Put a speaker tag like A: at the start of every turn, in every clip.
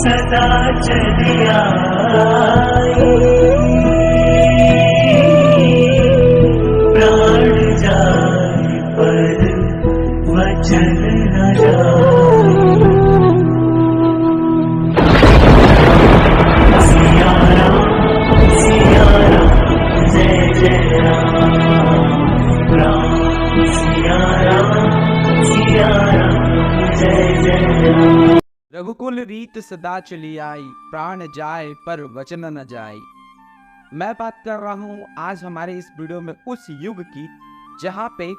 A: सदा चली आई, प्राण जाए पर वचन न जाए। सिया राम जय जय राम सिया राम जय जय राम।
B: रघुकुल रीत सदा चली आई, प्राण जाए पर वचन न जाए। मैं बात कर रहा हूँ आज हमारे इस वीडियो में उस युग की जहाँ पे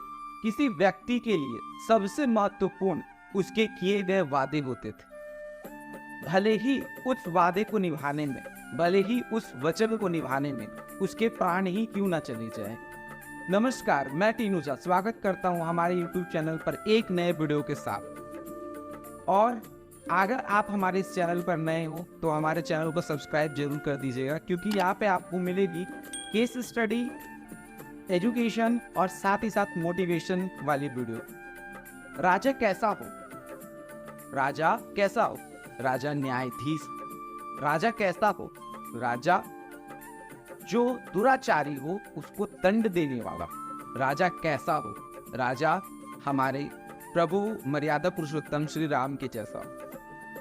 B: किसी व्यक्ति के लिए सबसे महत्वपूर्ण उसके किए गए वादे होते थे। भले ही उस वादे को निभाने में, भले ही उस वचन को निभाने में उसके प्राण ही क्यों ना चले जाए। नमस्कार, मैं टीनूजा स्वागत करता हूँ हमारे YouTube चैनल पर एक नए वीडियो के साथ। और अगर आप हमारे इस चैनल पर नए हो तो हमारे चैनल को सब्सक्राइब जरूर कर दीजिएगा, क्योंकि यहाँ पे आपको मिलेगी केस स्टडी, एजुकेशन और साथ ही साथ मोटिवेशन वाली वीडियो। राजा कैसा हो? राजा कैसा हो? राजा न्यायाधीश। राजा कैसा हो? राजा जो दुराचारी हो उसको दंड देने वाला। राजा कैसा हो? राजा हमारे प्रभु मर्यादा पुरुषोत्तम श्री राम के जैसा।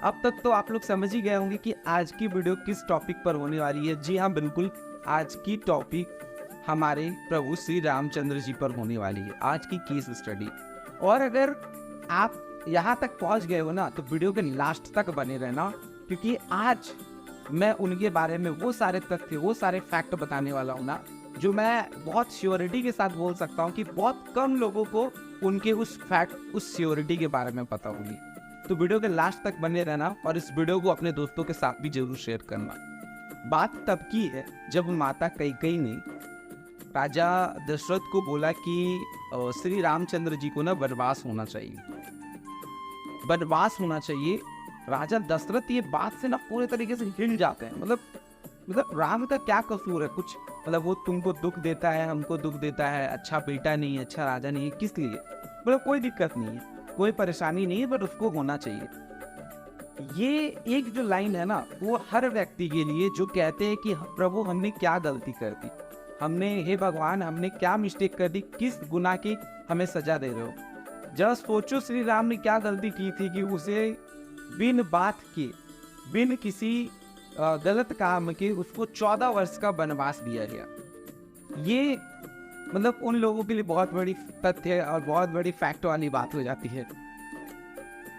B: अब तक तो आप लोग समझ ही गए होंगे कि आज की वीडियो किस टॉपिक पर होने वाली है। जी हाँ, बिल्कुल, आज की टॉपिक हमारे प्रभु श्री रामचंद्र जी पर होने वाली है, आज की केस स्टडी। और अगर आप यहाँ तक पहुँच गए हो ना तो वीडियो के लास्ट तक बने रहना, क्योंकि आज मैं उनके बारे में वो सारे तथ्य, वो सारे फैक्ट बताने वाला हूँ ना, जो मैं बहुत श्योरिटी के साथ बोल सकता हूँ कि बहुत कम लोगों को उनके उस फैक्ट, उस श्योरिटी के बारे में पता होगी। तो वीडियो के लास्ट तक बने रहना और इस वीडियो को अपने दोस्तों के साथ भी जरूर शेयर करना। बात तब की है जब माता कैकेयी ने राजा दशरथ को बोला कि श्री रामचंद्र जी को ना वनवास होना चाहिए, वनवास होना चाहिए। राजा दशरथ ये बात से ना पूरे तरीके से हिल जाते हैं। मतलब राम का क्या कसूर है? कुछ मतलब वो तुमको दुख देता है, हमको दुख देता है, अच्छा बेटा नहीं है, अच्छा राजा नहीं है, किस लिए? मतलब कोई दिक्कत नहीं है, कोई परेशानी नहीं है, बट उसको होना चाहिए। ये एक जो लाइन है ना, वो हर व्यक्ति के लिए जो कहते हैं कि प्रभु हमने क्या गलती कर दी, हमने, हे भगवान हमने क्या मिस्टेक कर दी, किस गुनाह की हमें सजा दे रहे हो। जब सोचो श्री राम ने क्या गलती की थी कि उसे बिन बात के, बिन किसी गलत काम के उसको 14 वर्ष का वनवास दिया गया। ये मतलब उन लोगों के लिए बहुत बड़ी तथ्य और बहुत बड़ी फैक्ट वाली बात हो जाती है।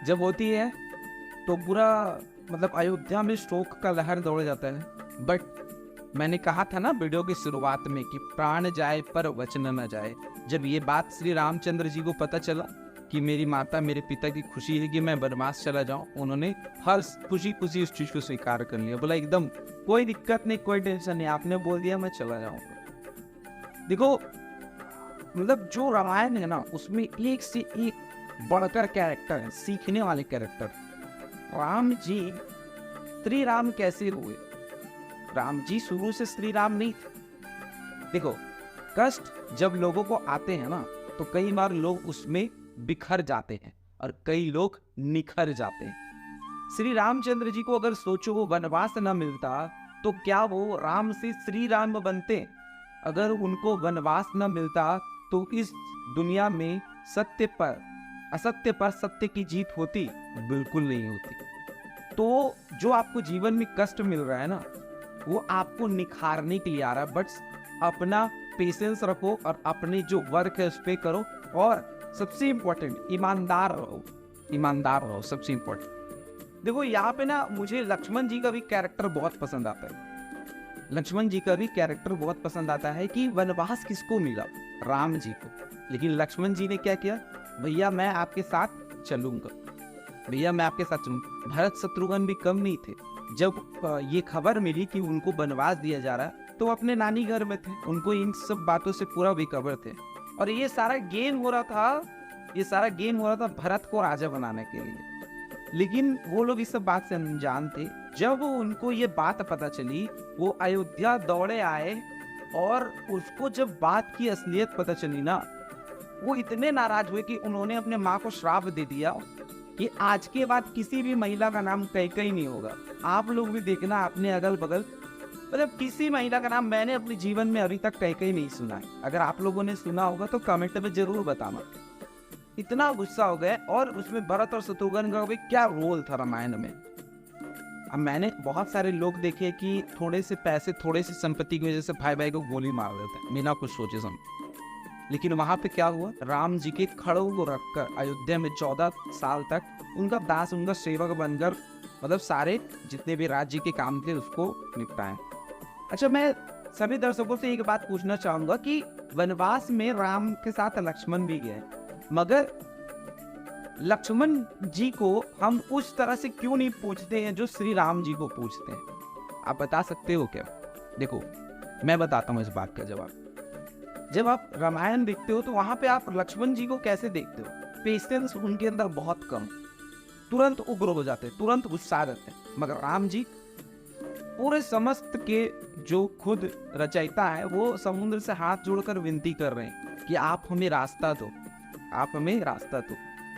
B: जब होती है तो पूरा मतलब अयोध्या में शोक का लहर दौड़ जाता है। बट मैंने कहा था ना वीडियो की शुरुआत में कि प्राण जाए पर वचन न जाए। जब ये बात श्री रामचंद्र जी को पता चला कि मेरी माता, मेरे पिता की खुशी है कि मैं वनवास चला जाऊं, उन्होंने हर खुशी खुशी उस चीज को स्वीकार कर लिया। बोला एकदम कोई दिक्कत नहीं, कोई टेंशन नहीं, आपने बोल दिया मैं चला जाऊंगा। देखो मतलब जो रामायण है ना, उसमें एक से एक बढ़कर कैरेक्टर है, सीखने वाले कैरेक्टर। राम जी, श्री राम कैसे हुए? राम जी शुरू से श्री राम नहीं थे। देखो, कष्ट जब लोगों को आते हैं ना तो कई बार लोग उसमें बिखर जाते हैं और कई लोग निखर जाते हैं। श्री रामचंद्र जी को अगर सोचो वो वनवास न मिलता तो क्या वो राम से श्री राम बनते? अगर उनको वनवास न मिलता तो इस दुनिया में सत्य पर, असत्य पर सत्य की जीत होती? बिल्कुल नहीं होती। तो जो आपको जीवन में कष्ट मिल रहा है ना, वो आपको निखारने के लिए आ रहा है। बट अपना पेशेंस रखो और अपने जो वर्क है उस पे करो, और सबसे इंपॉर्टेंट ईमानदार रहो, ईमानदार रहो, सबसे इंपॉर्टेंट। देखो यहाँ पे ना मुझे लक्ष्मण जी का भी कैरेक्टर बहुत पसंद आता है। लक्ष्मण जी का भी कैरेक्टर बहुत पसंद आता है कि वनवास किसको मिला? राम जी को। लेकिन लक्ष्मण जी ने क्या किया? भैया मैं आपके साथ चलूंगा, भैया मैं आपके साथ चलूंगा। भरत शत्रुघ्न भी कम नहीं थे। जब ये खबर मिली कि उनको वनवास दिया जा रहा है तो अपने नानी घर में थे, उनको इन सब बातों से पूरा बेखबर थे। और ये सारा गेम हो रहा था, ये सारा गेम हो रहा था भरत को राजा बनाने के लिए। लेकिन वो लोग इस सब बात से अनजान थे। जब उनको ये बात पता चली, वो अयोध्या दौड़े आए और उसको जब बात की असलियत पता चली ना, वो इतने नाराज हुए कि उन्होंने अपने माँ को श्राप दे दिया कि आज के बाद किसी भी महिला का नाम कैकेयी नहीं होगा। आप लोग भी देखना अपने अगल बगल, मतलब किसी महिला का नाम मैंने अपने जीवन में अभी तक कैकेयी नहीं सुना है। अगर आप लोगों ने सुना होगा तो कमेंट में जरूर बताना। इतना गुस्सा हो गया। और उसमें भरत और शत्रुघ्न का भी क्या रोल था रामायण में। अब मैंने बहुत सारे लोग देखे कि थोड़े से पैसे, थोड़े से संपत्ति की वजह से भाई भाई को गोली मार देते हैं बिना कुछ सोचे समझे। लेकिन वहां पे क्या हुआ, राम जी के खड़ों को रखकर अयोध्या में 14 साल तक उनका दास, उनका सेवक बनकर, मतलब सारे जितने भी राज्य के काम थे उसको निपटाए। अच्छा, मैं सभी दर्शकों से एक बात पूछना चाहूंगा कि वनवास में राम के साथ लक्ष्मण भी गए, मगर लक्ष्मण जी को हम उस तरह से क्यों नहीं पूछते हैं जो श्री राम जी को पूछते हैं? आप बता सकते हो क्या? देखो, मैं बताता हूँ इस बात का जवाब। जब आप रामायण देखते हो तो वहां पे आप लक्ष्मण जी को कैसे देखते हो? पेशेंस उनके अंदर बहुत कम, तुरंत उग्र हो जाते हैं, तुरंत गुस्सा जाते हैं। मगर राम जी पूरे समस्त के जो खुद रचयिता है, वो समुद्र से हाथ जोड़कर विनती कर रहे हैं कि आप हमें रास्ता दो, आप हमें रास्ता दो।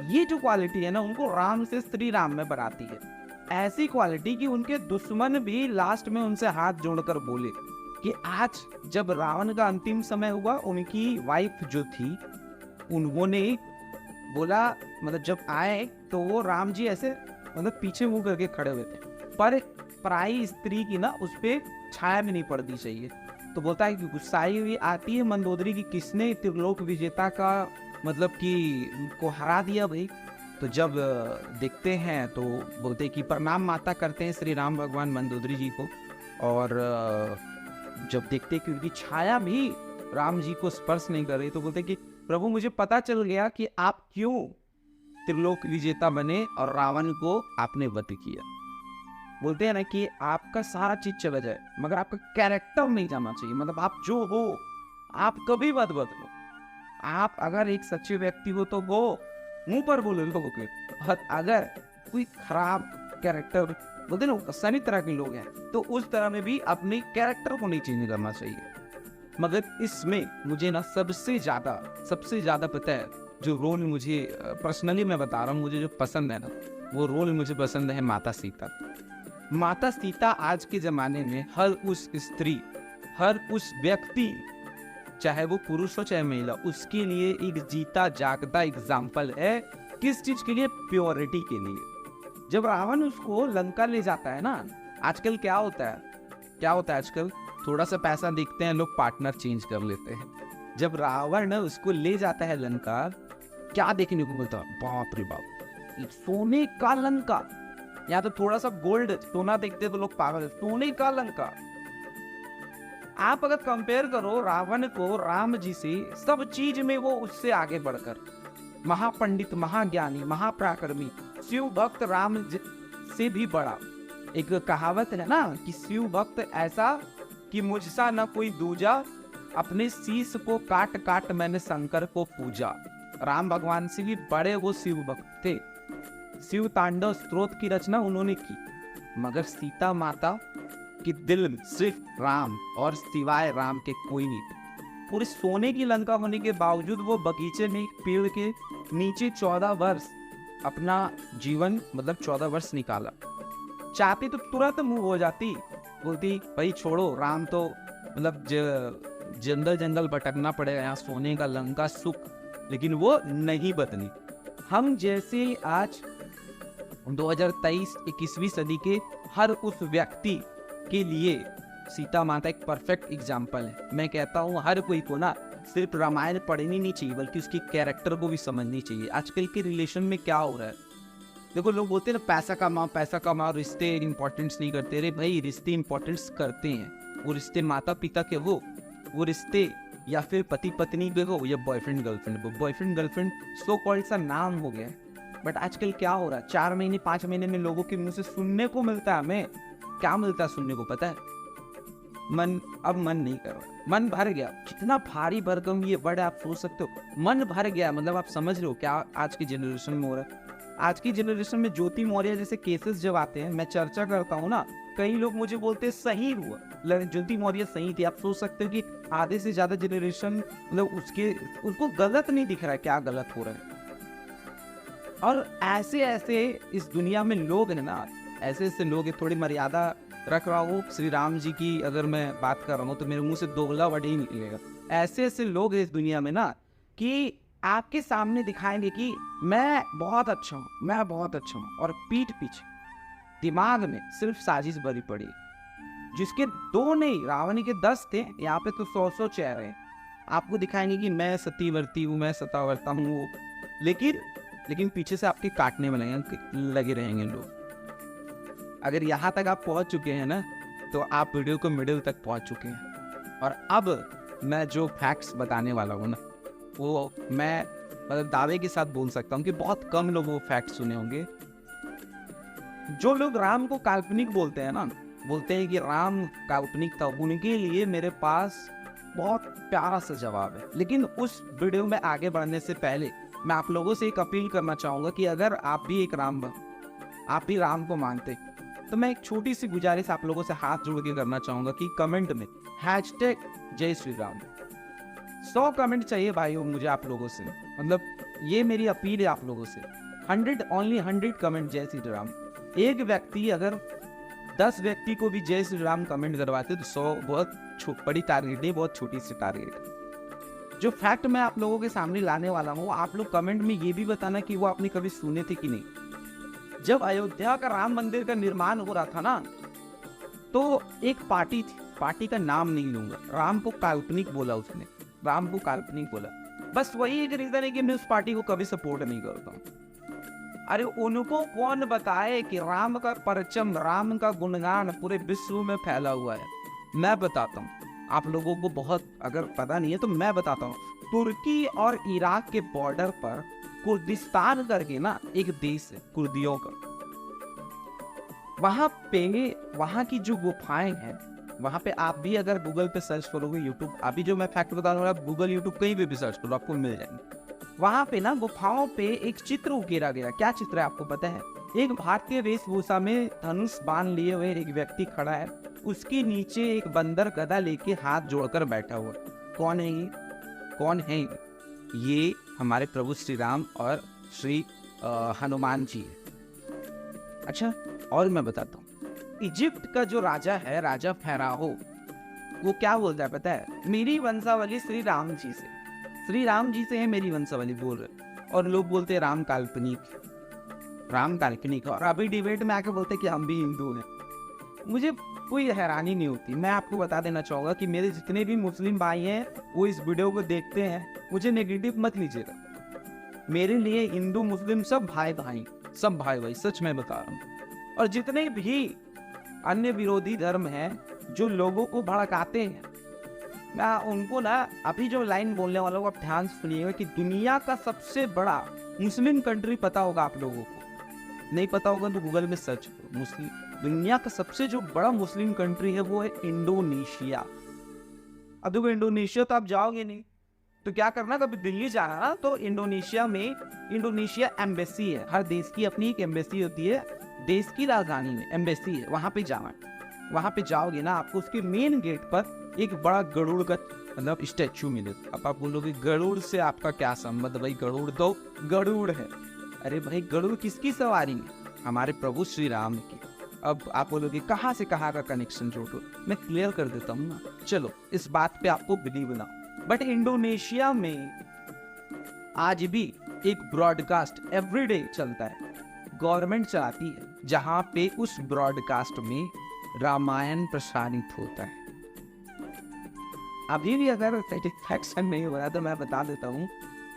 B: ये जो क्वालिटी है ना, उनको राम से श्री राम में बनाती है। ऐसी क्वालिटी कि उनके दुश्मन भी लास्ट में उनसे हाथ जोड़कर बोले कि आज जब रावण का अंतिम समय हुआ, उनकी वाइफ जो थी उन्होंने बोला, मतलब जब आए तो वो राम जी ऐसे मतलब पीछे मुंह करके खड़े हुए थे, पर पराई स्त्री की ना उस पर छाया भी नहीं पड़नी चाहिए। तो बोलता है कि गुस्साई हुई आती है मंदोदरी की, किसने त्रिलोक विजेता का मतलब कि उनको हरा दिया भाई। तो जब देखते हैं तो बोलते हैं कि प्रणाम माता करते हैं श्री राम भगवान मंदोदरी जी को। और जब देखते हैं कि उनकी छाया भी राम जी को स्पर्श नहीं कर रही, तो बोलते हैं कि प्रभु मुझे पता चल गया कि आप क्यों त्रिलोक विजेता बने और रावण को आपने वध किया। बोलते हैं ना कि आपका सारा चीज चला जाए मगर आपका कैरेक्टर नहीं जाना चाहिए। मतलब आप जो हो आप कभी मत बदलो। आप अगर एक सच्चे व्यक्ति हो तो वो मुंह पर बोलो लोगों के, और अगर कोई खराब कैरेक्टर, बोलते ना सभी तरह के लोग हैं, तो उस तरह में भी अपने कैरेक्टर को नहीं चेंज करना चाहिए। मगर इसमें मुझे ना सबसे ज्यादा पता है जो रोल मुझे पर्सनली मैं बता रहा हूँ, मुझे जो पसंद है ना, वो रोल मुझे पसंद है माता सीता। माता सीता आज के जमाने में हर उस स्त्री, हर उस व्यक्ति, चाहे वो पुरुष हो चाहे महिला, उसके लिए एक जीता जागता एग्जाम्पल है। किस चीज के लिए? प्योरिटी के लिए। जब रावण उसको लंका ले जाता है ना, आजकल क्या होता है आजकल थोड़ा सा पैसा देखते हैं लोग, पार्टनर चेंज कर लेते हैं। जब रावण उसको ले जाता है लंका, क्या देखने को मिलता है? बाप रे बाप, सोने का लंका। या तो थोड़ा सा गोल्ड सोना देखते तो लोग पागल है, सोने का लंका। आप अगर कंपेयर करो रावण को राम जी से, सब चीज में वो उससे आगे बढ़कर महापंडित, महाज्ञानी, महापराक्रमी, शिव भक्त राम से भी बड़ा। एक कहावत है ना कि शिव भक्त ऐसा कि मुझसा न कोई दूजा, अपने शीश को काट काट मैंने शंकर को पूजा। राम भगवान से भी बड़े वो शिव भक्त थे। शिव तांडव स्तोत्र की रचना उन्होंने की, मगर सीता माता कि दिल में सिर्फ राम और सिवाय राम के कोई नहीं थे। पूरे सोने की लंका होने के बावजूद वो बगीचे में एक पेड़ के नीचे 14 वर्ष अपना जीवन, मतलब 14 वर्ष निकाला। चाहती तो तुरंत मुंह हो जाती, बोलती भाई छोड़ो, राम तो मतलब जंगल भटकना पड़ेगा, यहाँ सोने का लंका सुख, लेकिन वो नहीं बदली। हम जैसे आज 2023 21वीं सदी के हर उस व्यक्ति के लिए सीता माता एक परफेक्ट एग्जाम्पल है। मैं कहता हूँ हर कोई को ना सिर्फ रामायण पढ़नी नहीं चाहिए, बल्कि उसकी कैरेक्टर को भी समझनी चाहिए। आजकल के रिलेशन में क्या हो रहा है, देखो लोग बोलते हैं ना पैसा कमाओ, रिश्ते इंपॉर्टेंस नहीं करते। अरे भाई, रिश्ते इंपॉर्टेंस करते हैं। वो रिश्ते माता पिता के हो, वो रिश्ते या फिर पति पत्नी के हो, या बॉयफ्रेंड गर्लफ्रेंड सो कॉल्ड सा नाम हो गया। बट आजकल क्या हो रहा है, 4 महीने 5 महीने में लोगों के मुंह से सुनने को मिलता है। हमें क्या मिलता है सुनने को पता है? अब मन नहीं कर रहा, मन भर गया। कितना भारी भरकम ये वर्ड आप सोच सकते हो, मन भर गया। मतलब आप समझ रहे हो क्या आज की जनरेशन में हो रहा है। आज की जनरेशन में ज्योति मौर्य जैसे केसेस जब आते हैं, मैं चर्चा करता हूँ ना, कई लोग मुझे बोलते हैं सही हुआ, ज्योति मौर्य सही थी। आप सोच सकते हो कि आधे से ज्यादा जनरेशन मतलब उसको गलत नहीं दिख रहा है, क्या गलत हो रहा है। और ऐसे ऐसे इस दुनिया में लोग हैं ना, ऐसे ऐसे लोग हैं, थोड़ी मर्यादा रख रहा हूँ श्री राम जी की, अगर मैं बात कर रहा हूँ तो मेरे मुंह से दोगला वर्ड ही निकलेगा। ऐसे ऐसे लोग हैं इस दुनिया में ना कि आपके सामने दिखाएंगे कि मैं बहुत अच्छा हूँ, मैं बहुत अच्छा हूँ, और पीठ पीछे दिमाग में सिर्फ साजिश भरी पड़ी, जिसके 2 नहीं रावण के 10 थे, यहाँ पे तो 100 चेहरे हैं। आपको दिखाएंगे कि मैं सतीवर्ती हूँ, मैं सतावर्ता हूँ, लेकिन पीछे से आपके काटने में लगे रहेंगे लोग। अगर यहाँ तक आप पहुँच चुके हैं ना, तो आप वीडियो को मिडिल तक पहुँच चुके हैं। और अब मैं जो फैक्ट्स बताने वाला हूँ ना, वो मैं मतलब दावे के साथ बोल सकता हूँ कि बहुत कम लोग वो फैक्ट सुने होंगे। जो लोग राम को काल्पनिक बोलते हैं ना, बोलते हैं कि राम काल्पनिक था, उनके लिए मेरे पास बहुत प्यारा सा जवाब है। लेकिन उस वीडियो में आगे बढ़ने से पहले मैं आप लोगों से एक अपील करना चाहूँगा कि अगर आप भी एक आप भी राम को मानते, तो मैं एक छोटी सी गुजारिश आप लोगों से हाथ जोड़ के करना चाहूँगा कि कमेंट में #जय श्री राम 100 कमेंट चाहिए भाइयों मुझे आप लोगों से। मतलब ये मेरी अपील है आप लोगों से। 100 कमेंट जय श्री राम। एक व्यक्ति अगर 10 व्यक्ति को भी जय श्री राम कमेंट करवाते तो 100 बहुत बड़ी टारगेट है, बहुत छोटी सी टारगेट। जो फैक्ट मैं आप लोगों के सामने लाने वाला हूँ, आप लोग कमेंट में ये भी बताना कि वो आपने कभी सुने थे कि नहीं। जब अयोध्या का राम मंदिर का निर्माण हो रहा था ना, तो एक पार्टी थी, पार्टी का नाम नहीं लूंगा, राम को काल्पनिक बोला उसने, राम को काल्पनिक बोला। बस वही एक रीजन है कि मैं उस पार्टी को कभी सपोर्ट नहीं करता हूँ। अरे उनको कौन बताए कि राम का परचम, राम का गुणगान पूरे विश्व में फैला हुआ है। मैं बताता हूँ आप लोगों को, बहुत अगर पता नहीं है तो मैं बताता हूँ। तुर्की और इराक के बॉर्डर पर कुर्दिस्तान करके ना एक देश है कुर्दियों का, वहाँ की जो गुफाएं हैं, वहाँ पे आप भी अगर गूगल पे सर्च करोगे, यूट्यूब, अभी जो मैं फैक्ट बता रहा हूँ आप गूगल यूट्यूब कहीं भी सर्च करो आपको मिल जाएंगे। वहाँ पे ना गुफाओं पे एक चित्र उकेरा गया। क्या चित्र है आपको पता है? एक भारतीय वेशभूषा में धनुष बाण लिए हुए एक व्यक्ति खड़ा है, उसके नीचे एक बंदर गदा लेके हाथ जोड़कर बैठा हुआ। कौन है ये? कौन है ये? हमारे प्रभु श्री राम और श्री हनुमान जी है। अच्छा, और मैं बताता हूँ, इजिप्ट का जो राजा है, राजा फेराहो, वो क्या बोलता है पता है? मेरी वंशावली श्री राम जी से, श्री राम जी से है मेरी वंशावली बोल रहे। और लोग बोलते हैं राम काल्पनिक, राम काल्पनिक। और अभी डिबेट में आके बोलते हैं कि हम भी हिंदू हैं। मुझे कोई हैरानी नहीं होती। मैं आपको बता देना चाहूँगा कि मेरे जितने भी मुस्लिम भाई हैं वो इस वीडियो को देखते हैं, मुझे नेगेटिव मत लीजिएगा। मेरे लिए हिंदू मुस्लिम सब भाई भाई, सब भाई भाई, सच में बता रहा हूँ। और जितने भी अन्य विरोधी धर्म हैं जो लोगों को भड़काते हैं, मैं उनको ना अभी जो लाइन बोलने वाला हूँ आप ध्यान से सुनिएगा कि दुनिया का सबसे बड़ा मुस्लिम कंट्री पता होगा आप लोगों को, नहीं पता होगा तो गूगल में सर्च करो। मुस्लिम दुनिया का सबसे जो बड़ा मुस्लिम कंट्री है वो है इंडोनेशिया। अब देखो इंडोनेशिया तो आप जाओगे नहीं, तो क्या करना, कभी दिल्ली जाना ना तो इंडोनेशिया में इंडोनेशिया एम्बेसी है। हर देश की अपनी एक एम्बेसी होती है, देश की राजधानी में एम्बेसी है, वहाँ पे जाना। वहाँ पे जाओगे ना आपको उसके मेन गेट पर एक बड़ा गरुड़ का मतलब स्टैचू मिलेगा। अब आप बोलोगे गरुड़ से आपका क्या संबंध? भाई गरुड़ तो गरुड़ है। अरे भाई गरुड़ किसकी सवारी है? हमारे प्रभु श्री राम की। अब आप बोलोगे कहाँ से कहाँ का कनेक्शन जोड़ो, मैं क्लियर कर देता हूँ ना। चलो इस बात पे आपको बिलीव ना, बट इंडोनेशिया में आज भी एक ब्रॉडकास्ट एवरीडे चलता है, गवर्नमेंट चलाती है, जहाँ पे उस ब्रॉडकास्ट में रामायण प्रसारित होता है। अभी भी अगर सेटिस्फैक्शन नहीं हो रहा तो मैं बता देता हूँ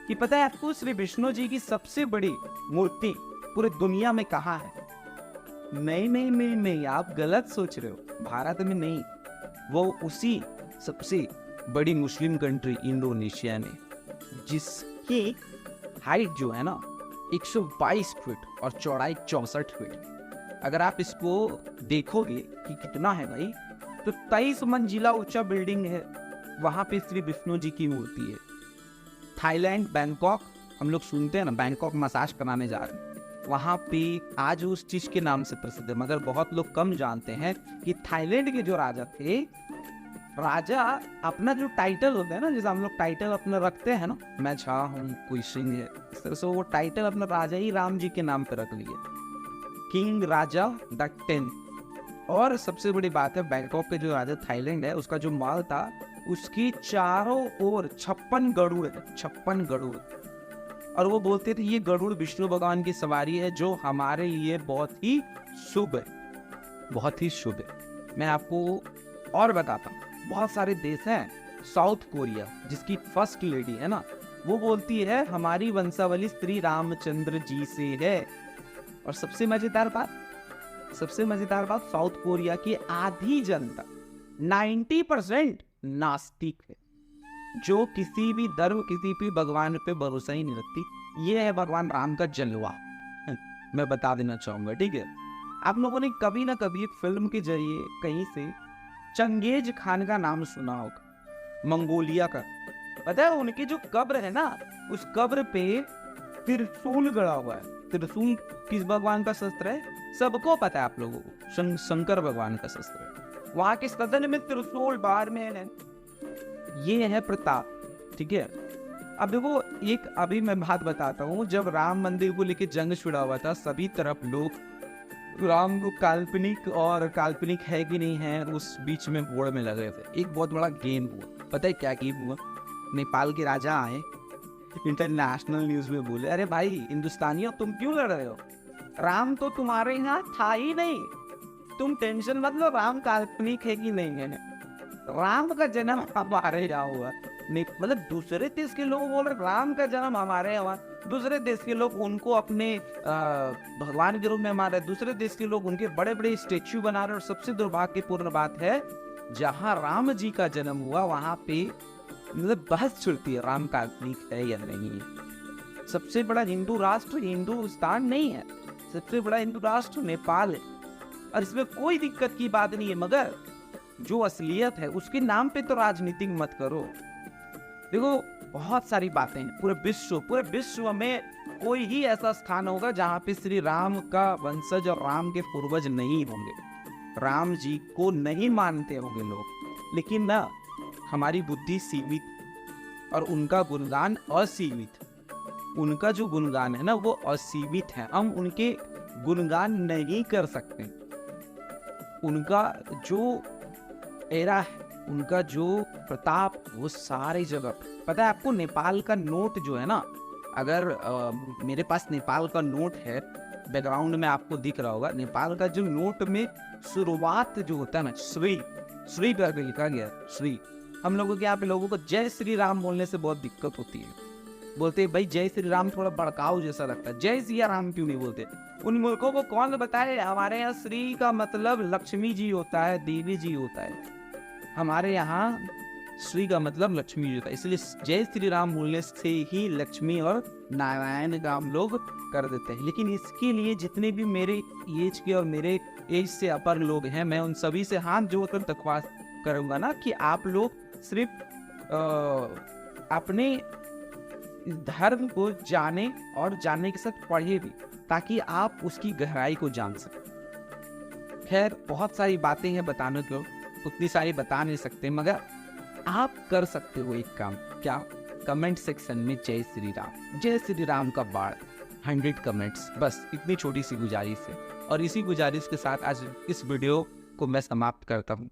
B: कि पता है आपको श्री विष्णु जी की सबसे बड़ी मूर्ति पूरी दुनिया में कहाँ है? नहीं, आप गलत सोच रहे हो। भारत में नहीं, वो उसी सबसे बड़ी मुस्लिम कंट्री इंडोनेशिया में, जिसकी हाइट जो है ना 122 फीट और चौड़ाई 64 फीट। अगर आप इसको देखोगे कि कितना है भाई, तो 23 मंजिला ऊंचा बिल्डिंग है, वहां पे श्री विष्णु जी की मूर्ति है। थाईलैंड, बैंकॉक, हम लोग सुनते हैं ना बैंकॉक मसाज कराने जा रहे हैं, वहाँ पे आज उस चीज के नाम से प्रसिद्ध है। मगर बहुत लोग कम जानते हैं कि थाईलैंड के जो राजा थे राजा अपना जो टाइटल होता है ना, जैसे हम लोग टाइटल अपना रखते हैं ना, मैं झा हूँ, कोई सिंह है, इस तरह से वो टाइटल अपना राजा ही राम जी के नाम पे रख लिए, किंग राजा द 10th। और सबसे बड़ी बात है, बैंकॉक के जो राजा थाईलैंड है उसका जो महल था, उसकी चारों ओर 56 गरुड़ है, 56 गरुड़। और वो बोलते थे ये गरुड़ विष्णु भगवान की सवारी है, जो हमारे लिए बहुत ही शुभ है, बहुत ही शुभ है। मैं आपको और बताता हूँ, बहुत सारे देश हैं, साउथ कोरिया जिसकी फर्स्ट लेडी है ना, वो बोलती है हमारी वंशावली श्री रामचंद्र जी से है। और सबसे मजेदार बात, साउथ कोरिया की आधी जनता 90% नास्तिक है, जो किसी भी धर्म, किसी भी भगवान पे भरोसा ही नहीं रखती। ये है भगवान राम का जलवा। मैं बता देना चाहूंगा, ठीक है। आप लोगों ने कभी ना कभी एक फिल्म के जरिए कहीं से चंगेज खान का नाम सुना होगा, मंगोलिया का। पता है उनकी जो कब्र है ना, उस कब्र पे त्रिशूल गड़ा हुआ है। त्रिशूल किस भगवान का शस्त्र है सबको पता है, आप लोगों को शंकर भगवान का शस्त्र है। वहां के सदन में त्रिशूल बाहर में है। ये है प्रताप, ठीक है। अब देखो, एक अभी मैं बात बताता हूँ, जब राम मंदिर को लेके जंग छिड़ा हुआ था, सभी तरफ लोग राम को काल्पनिक और काल्पनिक है कि नहीं है उस बीच में होड़ में लगे थे। एक बहुत बड़ा गेम हुआ, पता है क्या गेम हुआ? नेपाल के राजा आए, इंटरनेशनल न्यूज में बोले, अरे भाई हिंदुस्तानियों तुम क्यों लड़ रहे हो, राम तो तुम्हारे यहाँ था ही नहीं, तुम टेंशन मत लो, राम काल्पनिक है कि नहीं है, राम का जन्म हमारे यहाँ हुआ। मतलब दूसरे देश के लोग बोल रहे राम का जन्म हमारे यहाँ, दूसरे देश के लोग उनको अपने भगवान के रूप में मान रहे, दूसरे देश के लोग उनके बड़े बड़े स्टेच्यू बना रहे। और सबसे दुर्भाग्यपूर्ण बात है, जहाँ राम जी का जन्म हुआ वहां पे मतलब बहस चलती है, राम काल्पनिक है या नहीं है। सबसे बड़ा हिंदू राष्ट्र हिंदुस्तान नहीं है, सबसे बड़ा हिंदू राष्ट्र नेपाल है, और इसमें कोई दिक्कत की बात नहीं है। मगर जो असलियत है उसके नाम पे तो राजनीति मत करो। देखो, बहुत सारी बातें हैं, पूरे विश्व में कोई ही ऐसा स्थान होगा जहाँ पे श्री राम का वंशज और राम के पूर्वज नहीं होंगे, राम जी को नहीं मानते होंगे लोग। लेकिन ना, हमारी बुद्धि सीमित और उनका गुणगान असीमित। उनका जो गुणगान है ना वो असीमित है, हम उनके गुणगान नहीं कर सकते। उनका जो एरा है, उनका जो प्रताप, वो सारी जगह। पता है आपको, नेपाल का नोट जो है ना, अगर मेरे पास नेपाल का नोट है, बैकग्राउंड में आपको दिख रहा होगा, नेपाल का जो नोट में शुरुआत जो होता है ना, श्री पर लिखा गया श्री। हम लोगों के यहाँ पे लोगों को जय श्री राम बोलने से बहुत दिक्कत होती है, बोलते हैं भाई जय श्री राम थोड़ा भड़काऊ जैसा लगता है, जय सिया राम क्यों नहीं बोलते? उन मुल्कों को कौन बताए, हमारे यहाँ श्री का मतलब लक्ष्मी जी होता है, देवी जी होता है। हमारे यहाँ श्री का मतलब लक्ष्मी जी होता है, इसलिए जय श्री राम बोलने से ही लक्ष्मी और नारायण का हम लोग कर देते हैं। लेकिन इसके लिए जितने भी मेरे एज के और मेरे एज से अपर लोग हैं, मैं उन सभी से हाथ जोड़कर दरख्वास्त करूंगा ना कि आप लोग सिर्फ अपने धर्म को जाने और जानने के साथ पढ़े भी, ताकि आप उसकी गहराई को जान सकें। खैर, बहुत सारी बातें हैं बताने को, उतनी सारी बता नहीं सकते, मगर आप कर सकते हो एक काम। क्या? कमेंट सेक्शन में जय श्री राम का बाढ़ 100 कमेंट्स, बस इतनी छोटी सी गुजारिश है। और इसी गुजारिश के साथ आज इस वीडियो को मैं समाप्त करता हूँ।